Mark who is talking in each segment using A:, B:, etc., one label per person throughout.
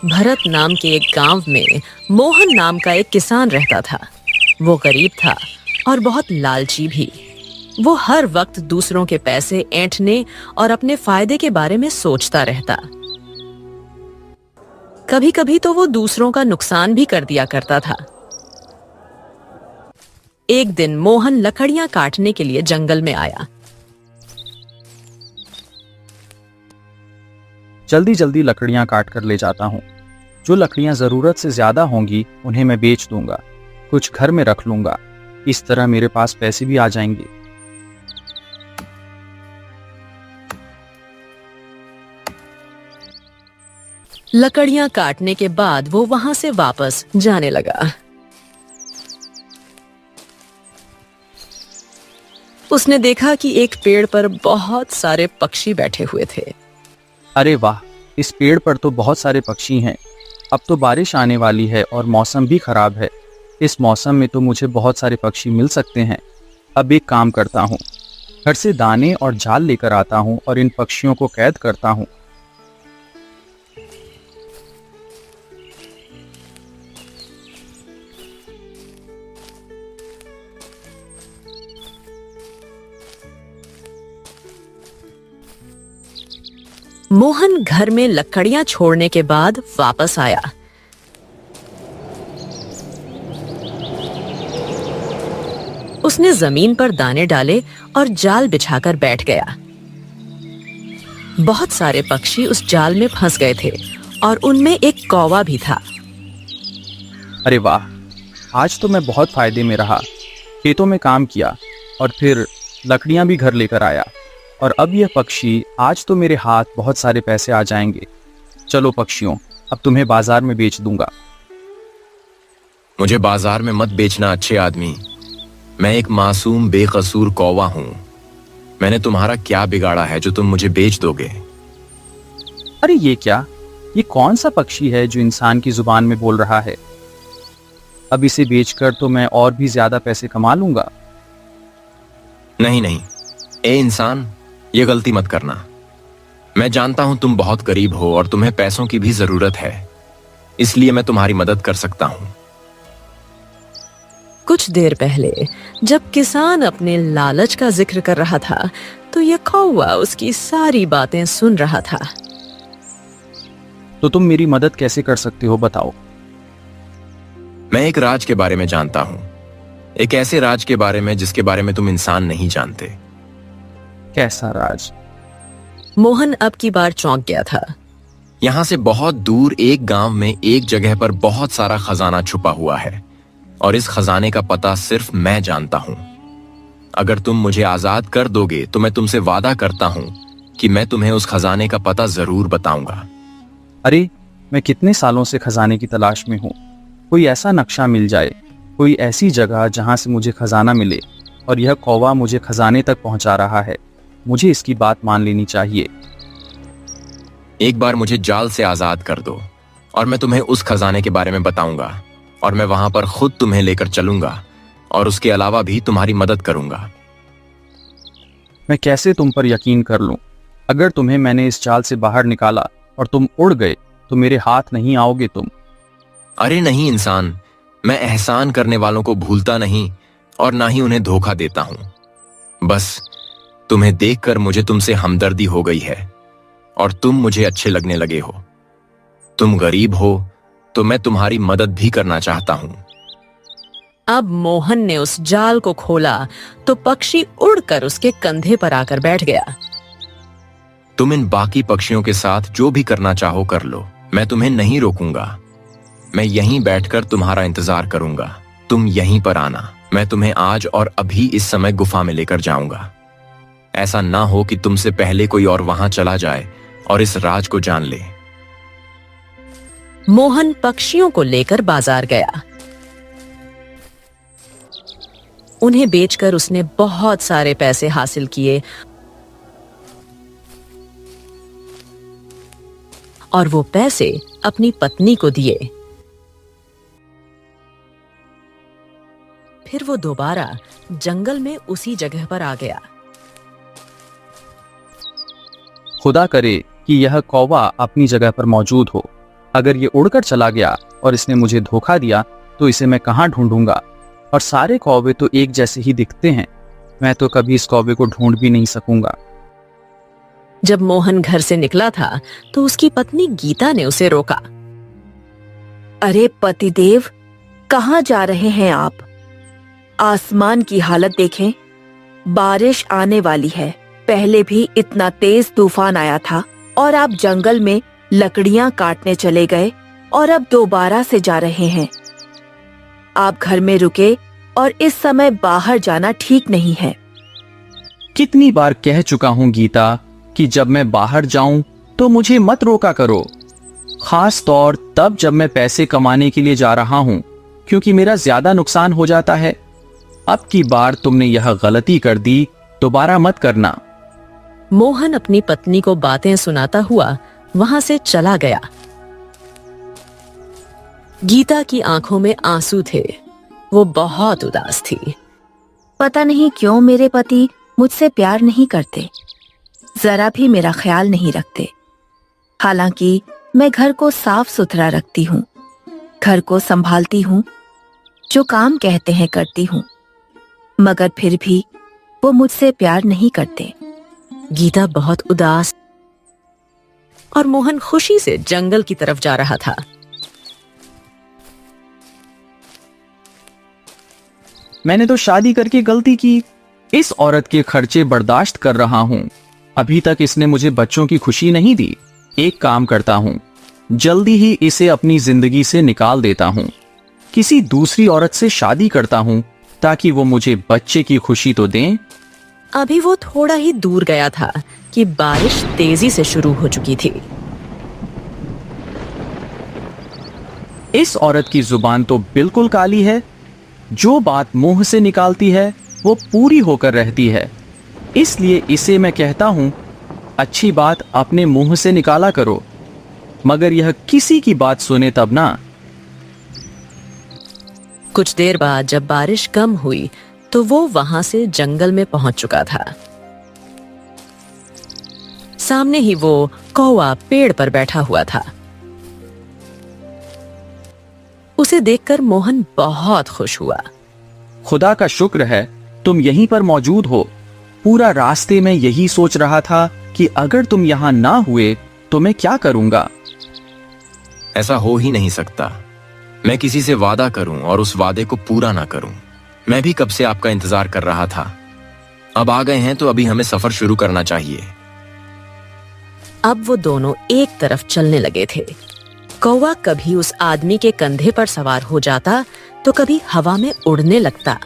A: भरत नाम के एक गांव में मोहन नाम का एक किसान रहता था। वो गरीब था और बहुत लालची भी। वो हर वक्त दूसरों के पैसे ऐंठने और अपने फायदे के बारे में सोचता रहता। कभी-कभी तो वो दूसरों का नुकसान भी कर दिया करता था। एक दिन मोहन लकड़ियां काटने के लिए जंगल में आया।
B: जल्दी जल्दी लकड़ियां काट कर ले जाता हूँ। जो लकड़ियां जरूरत से ज्यादा होंगी उन्हें मैं बेच दूंगा, कुछ घर में रख लूंगा। इस तरह मेरे पास पैसे भी आ जाएंगे।
A: लकड़ियां काटने के बाद वो वहां से वापस जाने लगा। उसने देखा कि एक पेड़ पर बहुत सारे पक्षी बैठे हुए थे।
B: अरे वाह, इस पेड़ पर तो बहुत सारे पक्षी हैं। अब तो बारिश आने वाली है और मौसम भी खराब है। इस मौसम में तो मुझे बहुत सारे पक्षी मिल सकते हैं। अब एक काम करता हूँ, घर से दाने और जाल लेकर आता हूँ और इन पक्षियों को कैद करता हूँ।
A: मोहन घर में लकड़ियां छोड़ने के बाद वापस आया। उसने जमीन पर दाने डाले और जाल बिछाकर बैठ गया। बहुत सारे पक्षी उस जाल में फंस गए थे और उनमें एक कौवा भी था।
B: अरे वाह, आज तो मैं बहुत फायदे में रहा। खेतों में काम किया और फिर लकड़ियां भी घर लेकर आया। और अब यह पक्षी, आज तो मेरे हाथ बहुत सारे पैसे आ जाएंगे। चलो पक्षियों, अब तुम्हें बाजार में बेच दूंगा।
C: मुझे बाजार में मत बेचना अच्छे आदमी। मैं एक मासूम बेकसूर कौवा हूं। मैंने तुम्हारा क्या बिगाड़ा है जो तुम मुझे बेच दोगे?
B: अरे ये क्या, ये कौन सा पक्षी है जो इंसान की जुबान में बोल रहा है? अब इसे बेचकर तो मैं और भी ज्यादा पैसे कमा लूंगा।
C: नहीं नहीं, ए इंसान, ये गलती मत करना। मैं जानता हूं तुम बहुत गरीब हो और तुम्हें पैसों की भी जरूरत है, इसलिए मैं तुम्हारी मदद कर सकता हूं।
A: कुछ देर पहले जब किसान अपने लालच का जिक्र कर रहा था तो यह कौवा उसकी सारी बातें सुन रहा था।
B: तो तुम मेरी मदद कैसे कर सकते हो, बताओ।
C: मैं एक राज के बारे में जानता हूं, एक ऐसे राज के बारे में जिसके बारे में तुम इंसान नहीं जानते।
B: कैसा राज?
A: मोहन अब की बार चौंक गया था।
C: यहां से बहुत दूर एक गांव में एक जगह पर बहुत सारा खजाना छुपा हुआ है और इस खजाने का पता सिर्फ मैं जानता हूं। अगर तुम मुझे आजाद कर दोगे तो मैं तुमसे वादा करता हूं कि मैं तुम्हें उस खजाने का पता जरूर बताऊंगा।
B: अरे, मैं कितने सालों से खजाने की तलाश में हूँ। कोई ऐसा नक्शा मिल जाए, कोई ऐसी जगह जहां से मुझे खजाना मिले, और यह कौवा मुझे खजाने तक पहुंचा रहा है। मुझे इसकी बात मान लेनी चाहिए।
C: एक बार मुझे जाल से आजाद कर दो और मैं तुम्हें उस खजाने के बारे में बताऊंगा और मैं वहां पर खुद तुम्हें लेकर चलूंगा और उसके अलावा भी तुम्हारी मदद करूंगा।
B: मैं कैसे तुम पर यकीन कर लूं? अगर तुम्हें मैंने इस जाल से बाहर निकाला और तुम उड़ गए तो मेरे हाथ नहीं आओगे तुम।
C: अरे नहीं इंसान, मैं एहसान करने वालों को भूलता नहीं और ना ही उन्हें धोखा देता हूं। बस तुम्हें देखकर मुझे तुमसे हमदर्दी हो गई है और तुम मुझे अच्छे लगने लगे हो। तुम गरीब हो तो मैं तुम्हारी मदद भी करना चाहता हूं।
A: अब मोहन ने उस जाल को खोला तो पक्षी उड़कर उसके कंधे पर आकर बैठ गया।
C: तुम इन बाकी पक्षियों के साथ जो भी करना चाहो कर लो, मैं तुम्हें नहीं रोकूंगा। मैं यहीं बैठकर तुम्हारा इंतजार करूंगा। तुम यहीं पर आना, मैं तुम्हें आज और अभी इस समय गुफा में लेकर जाऊंगा। ऐसा ना हो कि तुमसे पहले कोई और वहां चला जाए और इस राज को जान ले।
A: मोहन पक्षियों को लेकर बाजार गया। उन्हें बेचकर उसने बहुत सारे पैसे हासिल किए और वो पैसे अपनी पत्नी को दिए। फिर वो दोबारा जंगल में उसी जगह पर आ गया।
B: खुदा करे कि यह कौवा अपनी जगह पर मौजूद हो। अगर ये उड़कर चला गया और इसने मुझे धोखा दिया तो इसे मैं कहाँ ढूंढूंगा? और सारे कौवे तो एक जैसे ही दिखते हैं, मैं तो कभी इस कौवे को ढूंढ भी नहीं सकूंगा।
A: जब मोहन घर से निकला था तो उसकी पत्नी गीता ने उसे रोका।
D: अरे पतिदेव, कहाँ जा रहे हैं आप? आसमान की हालत देखें, बारिश आने वाली है। पहले भी इतना तेज तूफान आया था और आप जंगल में लकड़ियां काटने चले गए और अब दोबारा से जा रहे हैं। आप घर में रुके और इस समय बाहर जाना ठीक नहीं है।
B: कितनी बार कह चुका हूं गीता कि जब मैं बाहर जाऊं तो मुझे मत रोका करो, खास तौर तब जब मैं पैसे कमाने के लिए जा रहा हूं, क्योंकि मेरा ज्यादा नुकसान हो जाता है। अब की बार तुमने यह गलती कर दी, दोबारा मत करना।
A: मोहन अपनी पत्नी को बातें सुनाता हुआ वहां से चला गया। गीता की आंखों में आंसू थे, वो बहुत उदास थी।
D: पता नहीं क्यों मेरे पति मुझसे प्यार नहीं करते, जरा भी मेरा ख्याल नहीं रखते। हालांकि मैं घर को साफ सुथरा रखती हूँ, घर को संभालती हूँ, जो काम कहते हैं करती हूँ, मगर फिर भी वो मुझसे प्यार नहीं करते।
A: गीता बहुत उदास और मोहन खुशी से जंगल की तरफ जा रहा था।
B: मैंने तो शादी करके गलती की। इस औरत के खर्चे बर्दाश्त कर रहा हूं, अभी तक इसने मुझे बच्चों की खुशी नहीं दी। एक काम करता हूं, जल्दी ही इसे अपनी जिंदगी से निकाल देता हूं। किसी दूसरी औरत से शादी करता हूं ताकि वो मुझे बच्चे की खुशी तो दें।
A: अभी वो थोड़ा ही दूर गया था कि बारिश तेजी से शुरू हो चुकी थी।
B: इस औरत की जुबान तो बिल्कुल काली है। जो बात मुंह से निकालती है वो पूरी होकर रहती है। इसलिए इसे मैं कहता हूं, अच्छी बात अपने मुंह से निकाला करो, मगर यह किसी की बात सुने तब ना।
A: कुछ देर बाद जब बारिश कम हुई तो वो वहां से जंगल में पहुंच चुका था। सामने ही वो कौवा पेड़ पर बैठा हुआ था। उसे देखकर मोहन बहुत खुश हुआ।
B: खुदा का शुक्र है तुम यहीं पर मौजूद हो। पूरा रास्ते में यही सोच रहा था कि अगर तुम यहां ना हुए तो मैं क्या करूंगा।
C: ऐसा हो ही नहीं सकता। मैं किसी से वादा करूं और उस वादे को पूरा ना करूं। मैं भी कब से आपका इंतजार कर रहा था। अब आ गए हैं तो अभी हमें सफर शुरू करना चाहिए।
A: अब वो दोनों एक तरफ चलने लगे थे। कौवा कभी उस आदमी के कंधे पर सवार हो जाता तो कभी हवा में उड़ने लगता।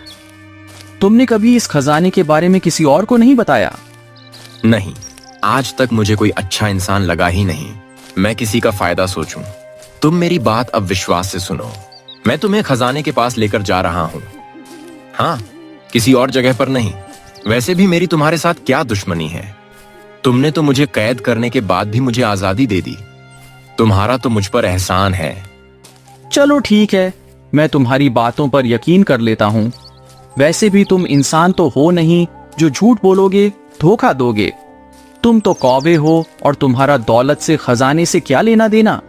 B: तुमने कभी इस खजाने के बारे में किसी और को नहीं बताया?
C: नहीं, आज तक मुझे कोई अच्छा इंसान लगा ही नहीं। मैं किसी का फायदा सोचूं। तुम मेरी बात अब विश्वास से सुनो। मैं तुम्हें खजाने के पास लेकर जा रहा हूं। हाँ, किसी और जगह पर नहीं। वैसे भी मेरी तुम्हारे साथ क्या दुश्मनी है? तुमने तो मुझे कैद करने के बाद भी मुझे आजादी दे दी। तुम्हारा तो मुझ पर एहसान है।
B: चलो ठीक है, मैं तुम्हारी बातों पर यकीन कर लेता हूं। वैसे भी तुम इंसान तो हो नहीं जो झूठ बोलोगे, धोखा दोगे। तुम तो कौवे हो और तुम्हारा दौलत से, खजाने से क्या लेना देना।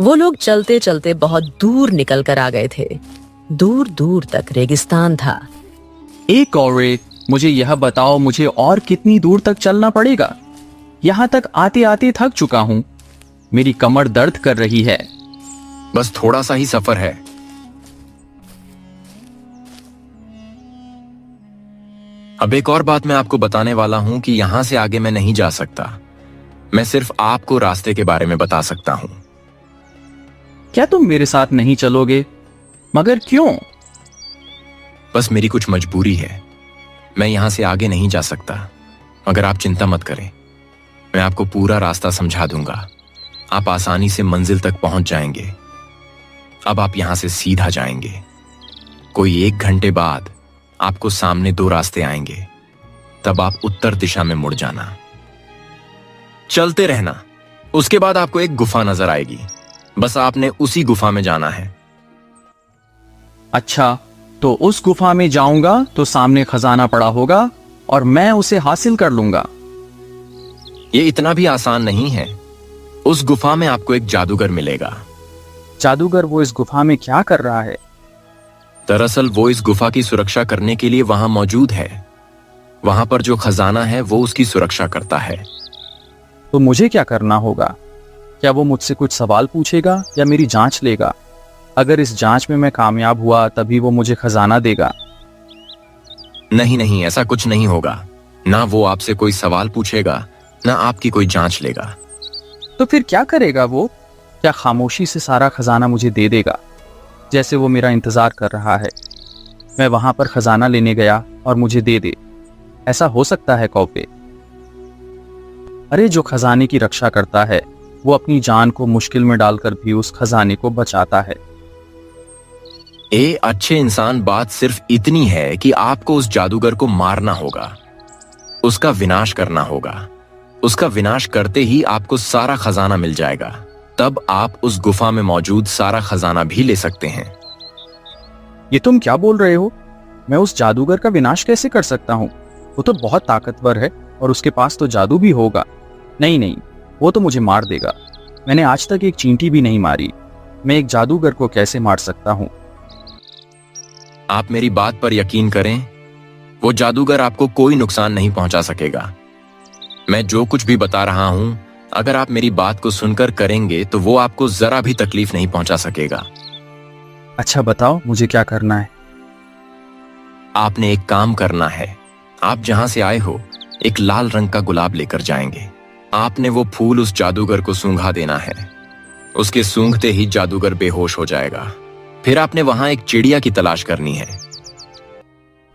A: वो लोग चलते चलते बहुत दूर निकल कर आ गए थे। दूर दूर तक रेगिस्तान था।
B: एक कौवे, मुझे यह बताओ, मुझे और कितनी दूर तक चलना पड़ेगा? यहां तक आते आते थक चुका हूं। मेरी कमर दर्द कर रही है।
C: बस थोड़ा सा ही सफर है। अब एक और बात मैं आपको बताने वाला हूं कि यहां से आगे मैं नहीं जा सकता। मैं सिर्फ आपको रास्ते के बारे में बता सकता हूं।
B: क्या तुम मेरे साथ नहीं चलोगे? मगर क्यों?
C: बस मेरी कुछ मजबूरी है। मैं यहां से आगे नहीं जा सकता। मगर आप चिंता मत करें, मैं आपको पूरा रास्ता समझा दूंगा। आप आसानी से मंजिल तक पहुंच जाएंगे। अब आप यहां से सीधा जाएंगे। कोई 1 घंटे बाद आपको सामने 2 रास्ते आएंगे। तब आप उत्तर दिशा में मुड़ जाना। चलते रहना। उसके बाद आपको एक गुफा नजर आएगी। बस आपने उसी गुफा में जाना है।
B: अच्छा, तो उस गुफा में जाऊंगा तो सामने खजाना पड़ा होगा और मैं उसे हासिल कर लूंगा।
C: ये इतना भी आसान नहीं है। उस गुफा में आपको एक जादूगर मिलेगा।
B: जादूगर वो इस गुफा में क्या कर रहा है?
C: दरअसल वो इस गुफा की सुरक्षा करने के लिए वहां मौजूद है। वहां पर जो खजाना है वो उसकी सुरक्षा करता है।
B: तो मुझे क्या करना होगा? क्या वो मुझसे कुछ सवाल पूछेगा या मेरी जांच लेगा? अगर इस जांच में मैं कामयाब हुआ तभी वो मुझे खजाना देगा।
C: नहीं नहीं, ऐसा कुछ नहीं होगा। ना वो आपसे कोई सवाल पूछेगा, ना आपकी कोई जांच लेगा।
B: तो फिर क्या करेगा वो? क्या खामोशी से सारा खजाना मुझे दे देगा, जैसे वो मेरा इंतजार कर रहा है? मैं वहां पर खजाना लेने गया और मुझे दे दे, ऐसा हो सकता है कौवे? अरे जो खजाने की रक्षा करता है वो अपनी जान को मुश्किल में डालकर भी उस खजाने को बचाता है।
C: अच्छे इंसान, बात सिर्फ इतनी है कि आपको उस जादूगर को मारना होगा, उसका विनाश करना होगा। उसका विनाश करते ही आपको सारा खजाना मिल जाएगा। तब आप उस गुफा में मौजूद सारा खजाना भी ले सकते हैं।
B: ये तुम क्या बोल रहे हो? मैं उस जादूगर का विनाश कैसे कर सकता हूँ? वो तो बहुत ताकतवर है और उसके पास तो जादू भी होगा। नहीं नहीं, वो तो मुझे मार देगा। मैंने आज तक एक चींटी भी नहीं मारी। मैं एक जादूगर को कैसे मार सकता हूँ?
C: आप मेरी बात पर यकीन करें, वो जादूगर आपको कोई नुकसान नहीं पहुंचा सकेगा। मैं जो कुछ भी बता रहा हूं, अगर आप मेरी बात को सुनकर करेंगे तो वो आपको जरा भी तकलीफ नहीं पहुंचा सकेगा।
B: अच्छा बताओ, मुझे क्या करना है?
C: आपने एक काम करना है। आप जहां से आए हो एक लाल रंग का गुलाब लेकर जाएंगे। आपने वो फूल उस जादूगर को सूंघा देना है। उसके सूंघते ही जादूगर बेहोश हो जाएगा। फिर आपने वहां एक चिड़िया की तलाश करनी है।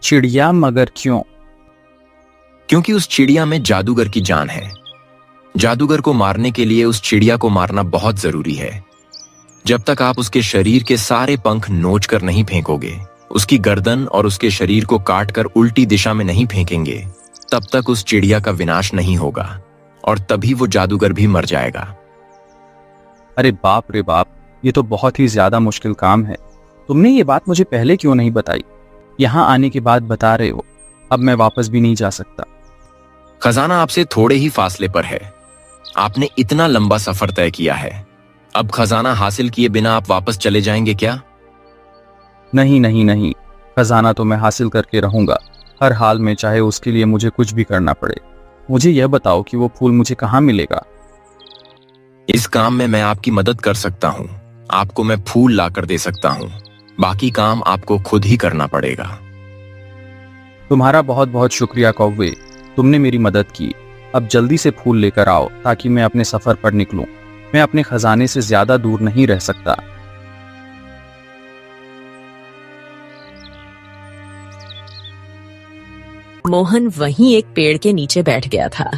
B: चिड़िया? मगर क्यों?
C: क्योंकि उस चिड़िया में जादूगर की जान है। जादूगर को मारने के लिए उस चिड़िया को मारना बहुत जरूरी है। जब तक आप उसके शरीर के सारे पंख नोच कर नहीं फेंकोगे, उसकी गर्दन और उसके शरीर को काटकर उल्टी दिशा में नहीं फेंकेंगे, तब तक उस चिड़िया का विनाश नहीं होगा और तभी वो जादूगर भी मर जाएगा।
B: अरे बाप रे बाप, ये तो बहुत ही ज्यादा मुश्किल काम है। तुमने ये बात मुझे पहले क्यों नहीं बताई? यहाँ आने के बाद बता रहे हो। अब मैं वापस भी नहीं जा सकता।
C: खजाना आपसे थोड़े ही फासले पर है। आपने इतना लंबा सफर तय किया है। अब खजाना हासिल किए बिना आप वापस चले जाएंगे क्या?
B: नहीं नहीं नहीं, खजाना तो मैं हासिल करके रहूंगा, हर हाल में, चाहे उसके लिए मुझे कुछ भी करना पड़े। मुझे यह बताओ कि वो फूल मुझे कहाँ मिलेगा?
C: इस काम में मैं आपकी मदद कर सकता हूँ। आपको मैं फूल लाकर दे सकता हूँ। बाकी काम आपको खुद ही करना पड़ेगा।
B: तुम्हारा बहुत बहुत शुक्रिया कौवे, तुमने मेरी मदद की। अब जल्दी से फूल लेकर आओ ताकि मैं अपने सफर पर निकलूं। मैं अपने खजाने से ज्यादा दूर नहीं रह सकता।
A: मोहन वहीं एक पेड़ के नीचे बैठ गया था।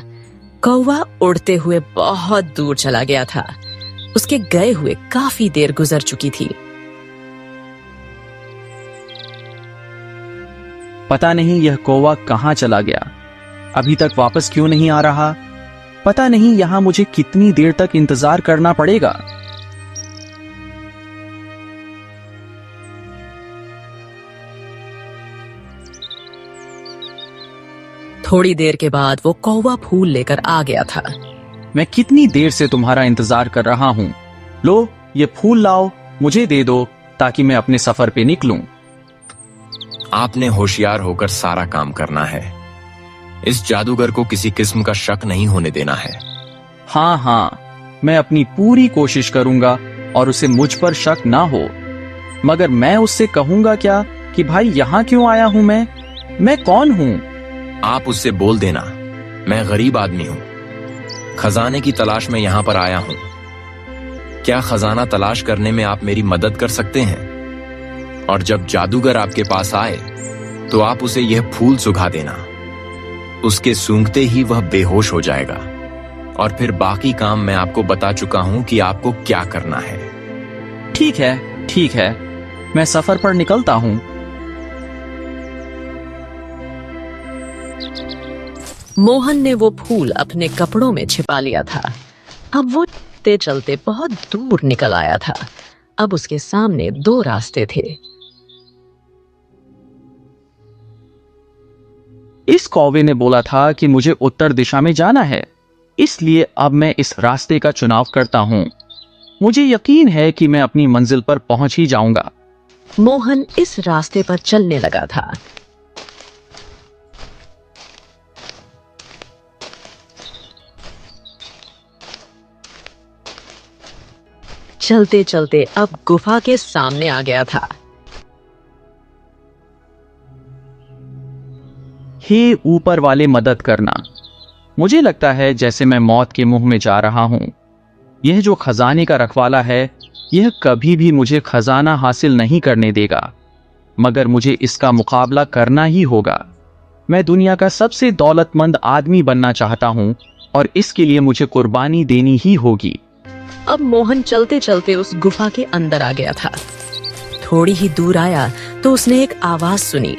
A: कौवा उड़ते हुए बहुत दूर चला गया था। उसके गए हुए काफी देर गुजर चुकी थी।
B: पता नहीं यह कौवा कहाँ चला गया, अभी तक वापस क्यों नहीं आ रहा। पता नहीं यहाँ मुझे कितनी देर तक इंतजार करना पड़ेगा।
A: थोड़ी देर के बाद वो कौवा फूल लेकर आ गया था।
B: मैं कितनी देर से तुम्हारा इंतजार कर रहा हूँ। लो, ये फूल लाओ, मुझे दे दो ताकि मैं अपने सफर पे निकलूं।
C: आपने होशियार होकर सारा काम करना है। इस जादूगर को किसी किस्म का शक नहीं होने देना है।
B: हाँ हाँ, मैं अपनी पूरी कोशिश करूंगा और उसे मुझ पर शक ना हो। मगर मैं उससे कहूंगा क्या कि भाई यहाँ क्यों आया हूं मैं कौन हूँ?
C: आप उससे बोल देना, मैं गरीब आदमी हूँ, खजाने की तलाश में यहाँ पर आया हूँ। क्या खजाना तलाश करने में आप मेरी मदद कर सकते हैं? और जब जादूगर आपके पास आए तो आप उसे यह फूल सुखा देना। उसके सूंघते ही वह बेहोश हो जाएगा और फिर बाकी काम मैं आपको बता चुका हूं कि आपको क्या करना है।
B: ठीक है, मैं सफर पर निकलता हूँ।
A: मोहन ने वो फूल अपने कपड़ों में छिपा लिया था। अब वो चलते चलते बहुत दूर निकल आया था। अब उसके सामने दो रास्ते थे।
B: इस कौवे ने बोला था कि मुझे उत्तर दिशा में जाना है। इसलिए अब मैं इस रास्ते का चुनाव करता हूँ। मुझे यकीन है कि मैं अपनी मंजिल पर पहुंच ही जाऊंगा।
A: मोहन इस रास्ते पर चलने लगा था। चलते चलते अब गुफा के सामने आ गया था।
B: हे ऊपर वाले, मदद करना। मुझे लगता है जैसे मैं मौत के मुंह में जा रहा हूं। यह जो खजाने का रखवाला है, यह कभी भी मुझे खजाना हासिल नहीं करने देगा, मगर मुझे इसका मुकाबला करना ही होगा। मैं दुनिया का सबसे दौलतमंद आदमी बनना चाहता हूं और इसके लिए मुझे कुर्बानी देनी ही होगी।
A: अब मोहन चलते चलते उस गुफा के अंदर आ गया था। थोड़ी ही दूर आया तो उसने एक आवाज सुनी।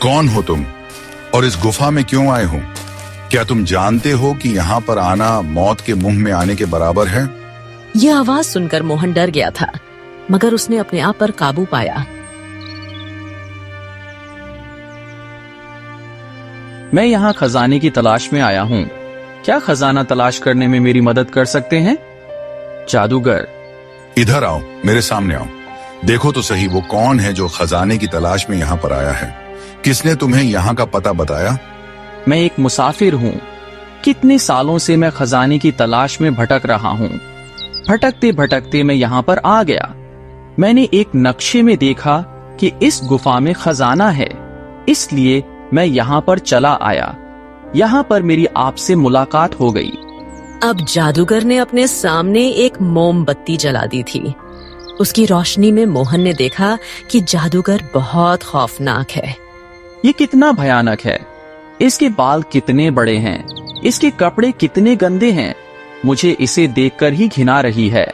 E: कौन हो तुम और इस गुफा में क्यों आए हो? क्या तुम जानते हो कि यहाँ पर आना मौत के मुंह में आने के बराबर है?
A: यह आवाज सुनकर मोहन डर गया था, मगर उसने अपने आप पर काबू पाया।
B: मैं यहाँ खजाने की तलाश में आया हूँ। क्या खजाना तलाश करने में मेरी मदद कर सकते हैं? जादूगर,
E: इधर आओ, मेरे सामने आओ। देखो तो सही वो कौन है जो खजाने की तलाश में यहाँ पर आया है। किसने तुम्हें यहाँ का पता बताया?
B: मैं एक मुसाफिर हूँ। कितने सालों से मैं खजाने की तलाश में भटक रहा हूँ। भटकते भटकते मैं यहाँ पर आ गया। मैंने एक नक्शे में देखा कि इस गुफा में खजाना है, इसलिए मैं यहाँ पर चला आया। यहाँ पर मेरी आपसे मुलाकात हो गई।
A: अब जादूगर ने अपने सामने एक मोमबत्ती जला दी थी। उसकी रोशनी में मोहन ने देखा कि जादूगर बहुत खौफनाक है।
B: ये कितना भयानक है। इसके बाल कितने बड़े हैं, इसके कपड़े कितने गंदे हैं। मुझे इसे देखकर ही घिना रही है।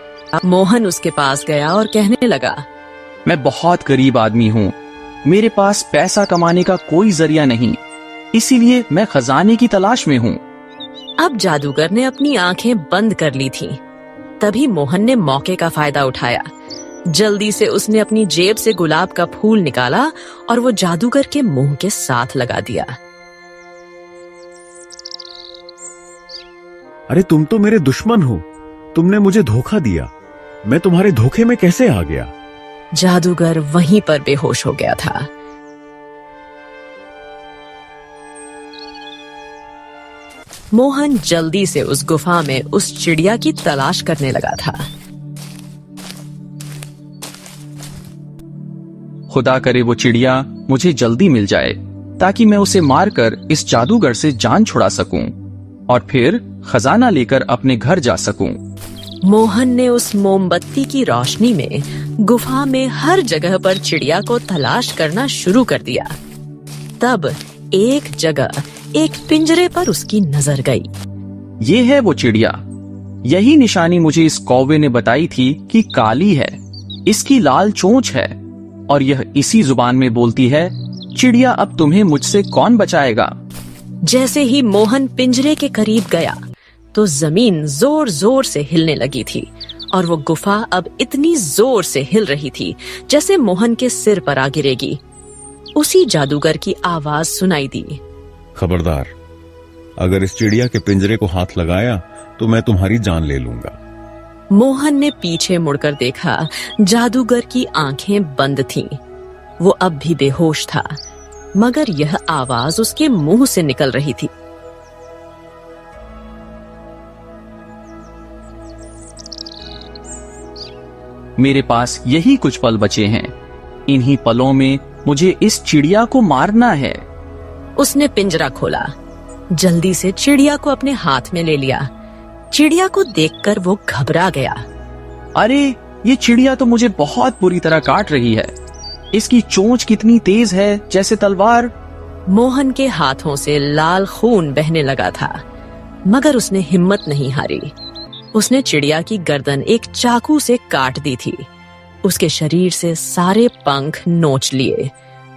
A: मोहन उसके पास गया और कहने लगा,
B: मैं बहुत गरीब आदमी हूँ। मेरे पास पैसा कमाने का कोई जरिया नहीं, इसीलिए मैं खजाने की तलाश में हूँ।
A: अब जादूगर ने अपनी आंखें बंद कर ली थीं। तभी मोहन ने मौके का फायदा उठाया। जल्दी से उसने अपनी जेब से गुलाब का फूल निकाला और वो जादूगर के मुंह के साथ लगा दिया।
F: अरे तुम तो मेरे दुश्मन हो। तुमने मुझे धोखा दिया। मैं तुम्हारे धोखे में कैसे आ गया?
A: जादूगर वहीं पर बेहोश हो गया था। मोहन जल्दी से उस गुफा में उस चिड़िया की तलाश करने लगा था।
B: खुदा करे वो चिड़िया मुझे जल्दी मिल जाए, ताकि मैं उसे मारकर इस जादूगर से जान छुड़ा सकूं और फिर खजाना लेकर अपने घर जा सकूं।
A: मोहन ने उस मोमबत्ती की रोशनी में गुफा में हर जगह पर चिड़िया को तलाश करना शुरू कर दिया। तब एक जगह एक पिंजरे पर उसकी नजर गई।
B: ये है वो चिड़िया। यही निशानी मुझे इस कौवे ने बताई थी कि काली है, इसकी लाल चोंच है और यह इसी जुबान में बोलती है, चिड़िया अब तुम्हें मुझसे कौन बचाएगा।
A: जैसे ही मोहन पिंजरे के करीब गया तो जमीन जोर जोर से हिलने लगी थी और वो गुफा अब इतनी जोर से हिल रही थी जैसे मोहन के सिर पर आ गिरेगी। उसी जादूगर की आवाज सुनाई दी,
F: खबरदार, अगर इस चिड़िया के पिंजरे को हाथ लगाया तो मैं तुम्हारी जान ले लूंगा।
A: मोहन ने पीछे मुड़कर देखा। जादूगर की आंखें बंद थीं। वो अब भी बेहोश था, मगर यह आवाज उसके मुंह से निकल रही थी।
B: मेरे पास यही कुछ पल बचे हैं। इन्हीं पलों में मुझे इस चिड़िया को मारना है।
A: उसने पिंजरा खोला, जल्दी से चिड़िया को अपने हाथ में ले लिया। चिड़िया को देखकर वो घबरा गया।
B: अरे ये चिड़िया तो मुझे बहुत बुरी तरह काट रही है। इसकी चोंच कितनी तेज है, जैसे तलवार।
A: मोहन के हाथों से लाल खून बहने लगा था, मगर उसने हिम्मत नहीं हारी। उसने चिड़िया की गर्दन एक चाकू से काट दी थी। उसके शरीर से सारे पंख नोच लिए,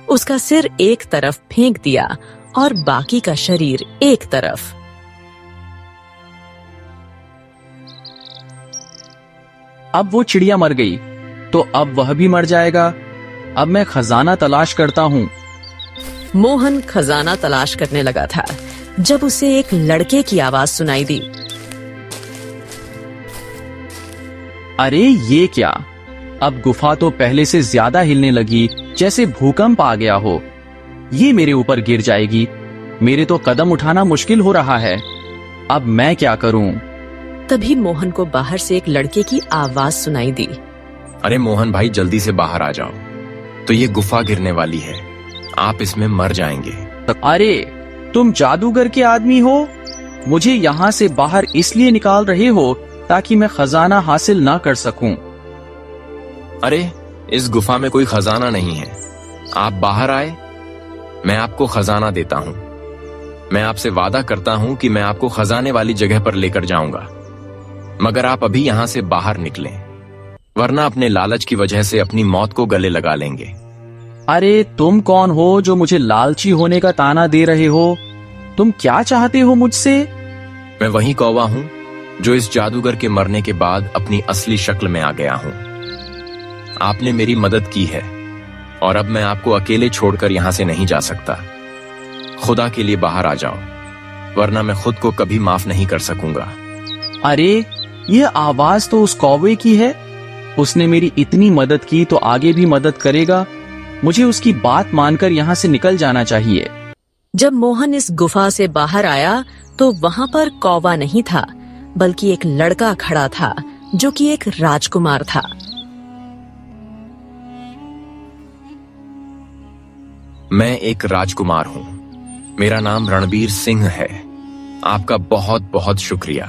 A: उसका सिर एक तरफ फेंक दिया और बाकी का शरीर एक तरफ।
B: अब वो चिड़िया मर गई तो अब वह भी मर जाएगा। अब मैं खजाना तलाश करता हूँ।
A: मोहन खजाना तलाश करने लगा था जब उसे एक लड़के की आवाज सुनाई दी।
B: अरे ये क्या, अब गुफा तो पहले से ज्यादा हिलने लगी, जैसे भूकंप आ गया हो। ये मेरे ऊपर गिर जाएगी। मेरे तो कदम उठाना मुश्किल हो रहा है। अब मैं क्या करूं?
A: तभी मोहन को बाहर से एक लड़के की आवाज सुनाई दी।
C: अरे मोहन भाई, जल्दी से बाहर आ जाओ, तो ये गुफा गिरने वाली है, आप इसमें मर जाएंगे।
B: अरे तुम जादूगर के आदमी हो? मुझे यहाँ से बाहर इसलिए निकाल रहे हो ताकि मैं खजाना हासिल ना कर सकूं।
C: अरे इस गुफा में कोई खजाना नहीं है, आप बाहर आए, मैं आपको खजाना देता हूँ। मैं आपसे वादा करता हूँ कि मैं आपको खजाने वाली जगह पर लेकर जाऊंगा, मगर आप अभी यहाँ से बाहर निकलें, वरना अपने लालच की वजह से अपनी मौत को गले लगा लेंगे।
B: अरे तुम कौन हो जो मुझे लालची होने का ताना दे रहे हो? तुम क्या चाहते हो मुझसे?
C: मैं वही कौवा हूँ जो इस जादूगर के मरने के बाद अपनी असली शक्ल में आ गया हूँ। आपने मेरी मदद की है और अब मैं आपको अकेले छोड़कर यहाँ से नहीं जा सकता। खुदा के लिए बाहर आ जाओ, वरना मैं खुद को कभी माफ नहीं कर सकूंगा।
B: अरे ये आवाज तो उस कौवे की है। उसने मेरी इतनी मदद की तो आगे भी मदद करेगा। मुझे उसकी बात मानकर यहाँ से निकल जाना चाहिए।
A: जब मोहन इस गुफा से बाहर आया तो वहां पर कौवा नहीं था, बल्कि एक लड़का खड़ा था जो कि एक राजकुमार था।
C: मैं एक राजकुमार हूँ, मेरा नाम रणबीर सिंह है। आपका बहुत बहुत शुक्रिया,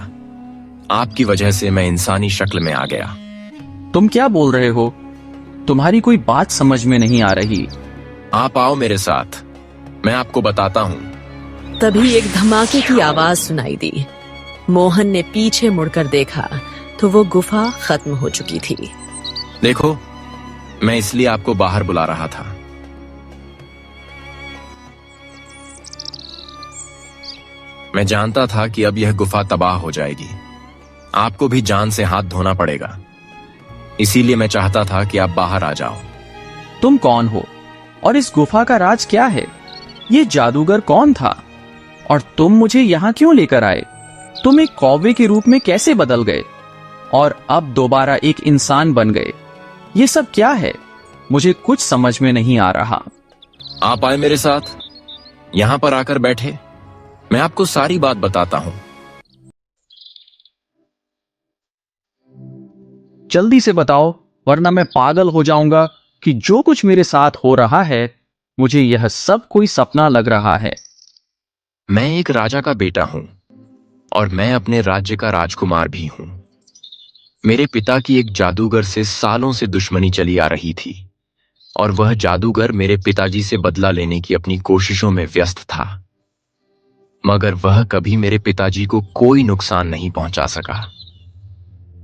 C: आपकी वजह से मैं इंसानी शक्ल में आ गया।
B: तुम क्या बोल रहे हो? तुम्हारी कोई बात समझ में नहीं आ रही।
C: आप आओ मेरे साथ, मैं आपको बताता हूँ।
A: तभी एक धमाके की आवाज सुनाई दी। मोहन ने पीछे मुड़कर देखा तो वो गुफा खत्म हो चुकी थी।
C: देखो, मैं इसलिए आपको बाहर बुला रहा था। मैं जानता था कि अब यह गुफा तबाह हो जाएगी, आपको भी जान से हाथ धोना पड़ेगा, इसीलिए मैं चाहता था कि आप बाहर आ जाओ।
B: तुम कौन हो और इस गुफा का राज क्या है? ये जादूगर कौन था और तुम मुझे यहाँ क्यों लेकर आए? तुम एक कौवे के रूप में कैसे बदल गए और अब दोबारा एक इंसान बन गए? ये सब क्या है? मुझे कुछ समझ में नहीं आ रहा।
C: आप आए मेरे साथ, यहां पर आकर बैठे, मैं आपको सारी बात बताता हूं।
B: जल्दी से बताओ, वरना मैं पागल हो जाऊंगा कि जो कुछ मेरे साथ हो रहा है, मुझे यह सब कोई सपना लग रहा है।
C: मैं एक राजा का बेटा हूं और मैं अपने राज्य का राजकुमार भी हूं। मेरे पिता की एक जादूगर से सालों से दुश्मनी चली आ रही थी और वह जादूगर मेरे पिताजी से बदला लेने की अपनी कोशिशों में व्यस्त था, मगर वह कभी मेरे पिताजी को कोई नुकसान नहीं पहुंचा सका।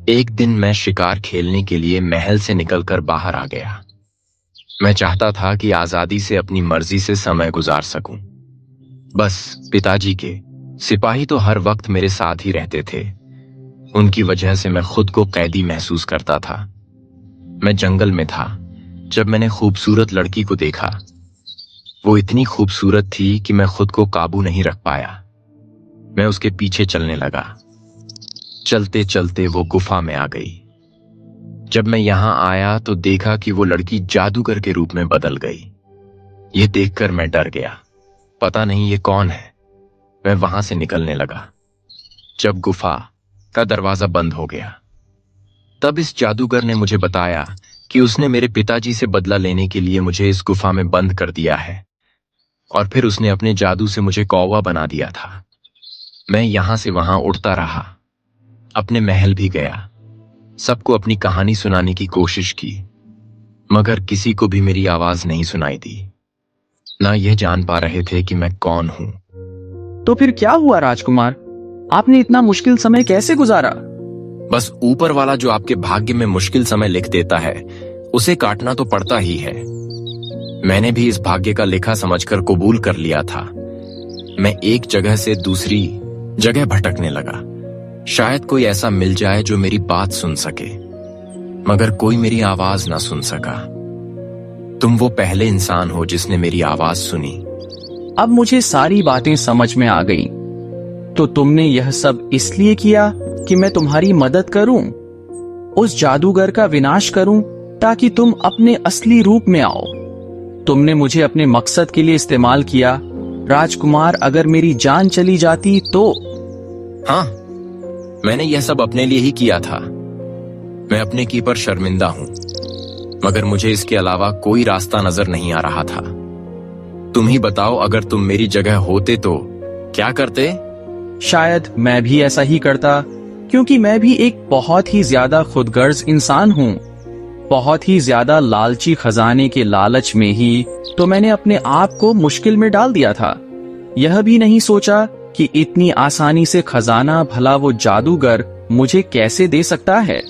C: एक दिन मैं शिकार खेलने के लिए महल से निकलकर बाहर आ गया। मैं चाहता था कि आजादी से अपनी मर्जी से समय गुजार सकूं। बस पिताजी के सिपाही तो हर वक्त मेरे साथ ही रहते थे। उनकी वजह से मैं खुद को कैदी महसूस करता था। मैं जंगल में था जब मैंने खूबसूरत लड़की को देखा। वो इतनी खूबसूरत थी कि मैं खुद को काबू नहीं रख पाया। मैं उसके पीछे चलने लगा। चलते चलते वो गुफा में आ गई। जब मैं यहां आया तो देखा कि वो लड़की जादूगर के रूप में बदल गई। ये देखकर मैं डर गया, पता नहीं ये कौन है। मैं वहां से निकलने लगा। जब गुफा का दरवाजा बंद हो गया, तब इस जादूगर ने मुझे बताया कि उसने मेरे पिताजी से बदला लेने के लिए मुझे इस गुफा में बंद कर दिया है और फिर उसने अपने जादू से मुझे कौवा बना दिया था। मैं यहां से वहां उड़ता रहा, अपने महल भी गया, सबको अपनी कहानी सुनाने की कोशिश की, मगर किसी को भी मेरी आवाज नहीं सुनाई दी। ना यह जान पा रहे थे कि मैं कौन हूं।
B: तो फिर क्या हुआ राजकुमार? आपने इतना मुश्किल समय कैसे गुजारा?
C: बस ऊपर वाला जो आपके भाग्य में मुश्किल समय लिख देता है, उसे काटना तो पड़ता ही है। मैंने भी इस भाग्य का लेखा समझकर कबूल कर लिया था। मैं एक जगह से दूसरी जगह भटकने लगा। शायद कोई ऐसा मिल जाए जो मेरी बात सुन सके, मगर कोई मेरी आवाज ना सुन सका। तुम वो पहले इंसान हो जिसने मेरी आवाज सुनी
B: अब मुझे सारी बातें समझ में आ गई। तो तुमने यह सब इसलिए किया कि मैं तुम्हारी मदद करूं, उस जादूगर का विनाश करूं, ताकि तुम अपने असली रूप में आओ। तुमने मुझे अपने मकसद के लिए इस्तेमाल किया। राजकुमार, अगर मेरी जान चली जाती तो?
C: हाँ, मैंने यह सब अपने लिए ही किया था। मैं अपने की पर शर्मिंदा हूं, मगर मुझे इसके अलावा कोई रास्ता नजर नहीं आ रहा था। तुम ही बताओ, अगर तुम मेरी जगह होते तो क्या करते?
B: शायद मैं भी ऐसा ही करता, क्योंकि मैं भी एक बहुत ही ज्यादा खुदगर्ज इंसान हूँ। बहुत ही ज्यादा लालची खजाने के लालच में ही तो मैंने अपने आप को मुश्किल में डाल दिया था। यह भी नहीं सोचा कि इतनी आसानी से खजाना भला वो जादूगर मुझे कैसे दे सकता है।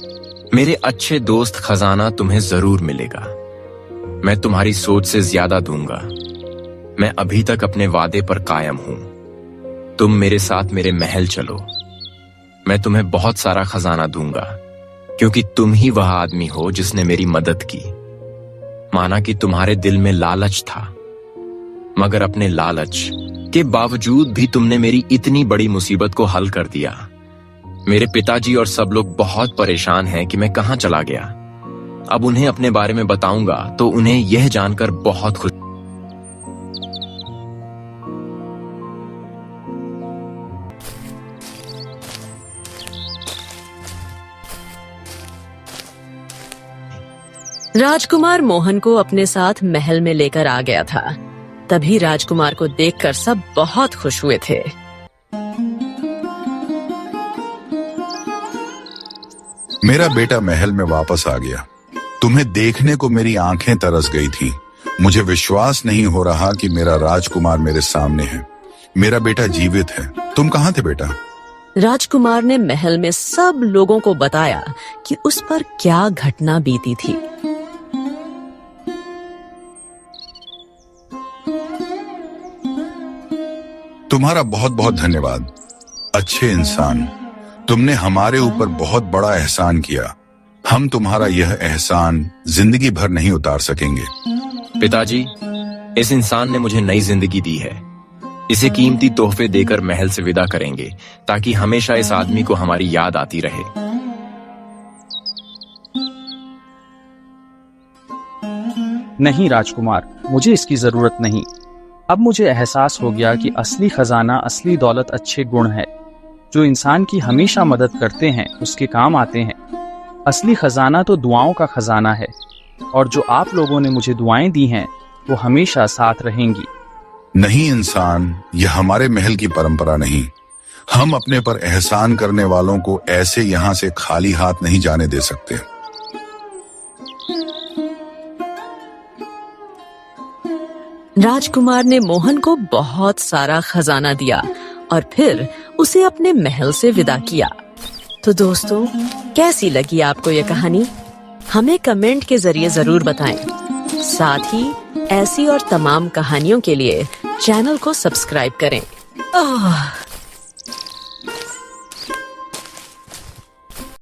C: मेरे अच्छे दोस्त, खजाना तुम्हें जरूर मिलेगा। मैं तुम्हारी सोच से ज्यादा दूंगा। मैं अभी तक अपने वादे पर कायम हूं। तुम मेरे साथ मेरे महल चलो। मैं तुम्हें बहुत सारा खजाना दूंगा, क्योंकि तुम ही वह आदमी हो जिसने मेरी मदद की। माना कि तुम्हारे दिल में लालच था, मगर अपने लालच के बावजूद भी तुमने मेरी इतनी बड़ी मुसीबत को हल कर दिया। मेरे पिताजी और सब लोग बहुत परेशान हैं कि मैं कहां चला गया। अब उन्हें अपने बारे में बताऊंगा तो उन्हें यह जानकर बहुत खुशी।
A: राजकुमार मोहन को अपने साथ महल में लेकर आ गया था। तभी राजकुमार को देखकर सब बहुत खुश हुए थे।
E: मेरा बेटा महल में वापस आ गया। तुम्हें देखने को मेरी आंखें तरस गई थी। मुझे विश्वास नहीं हो रहा कि मेरा राजकुमार मेरे सामने है। मेरा बेटा जीवित है। तुम कहाँ थे बेटा?
A: राजकुमार ने महल में सब लोगों को बताया कि उस पर क्या घटना बीती थी।
E: तुम्हारा बहुत बहुत धन्यवाद, अच्छे इंसान। तुमने हमारे ऊपर बहुत बड़ा एहसान किया। हम तुम्हारा यह एहसान जिंदगी भर नहीं उतार सकेंगे।
C: पिताजी, इस इंसान ने मुझे नई जिंदगी दी है। इसे कीमती तोहफे देकर महल से विदा करेंगे, ताकि हमेशा इस आदमी को हमारी याद आती रहे।
B: नहीं राजकुमार, मुझे इसकी जरूरत नहीं। अब मुझे एहसास हो गया कि असली खजाना, असली दौलत अच्छे गुण है। जो इंसान की हमेशा मदद करते हैं उसके काम आते हैं। असली खजाना तो दुआओं का खजाना है, और जो आप लोगों ने मुझे दुआएं दी हैं वो हमेशा साथ रहेंगी।
E: नहीं इंसान, यह हमारे महल की परंपरा नहीं। हम अपने पर एहसान करने वालों को ऐसे यहाँ से खाली हाथ नहीं जाने दे सकते।
A: राजकुमार ने मोहन को बहुत सारा खजाना दिया और फिर उसे अपने महल से विदा किया। तो दोस्तों, कैसी लगी आपको यह कहानी? हमें कमेंट के जरिए जरूर बताएं। साथ ही ऐसी और तमाम कहानियों के लिए चैनल को सब्सक्राइब करें।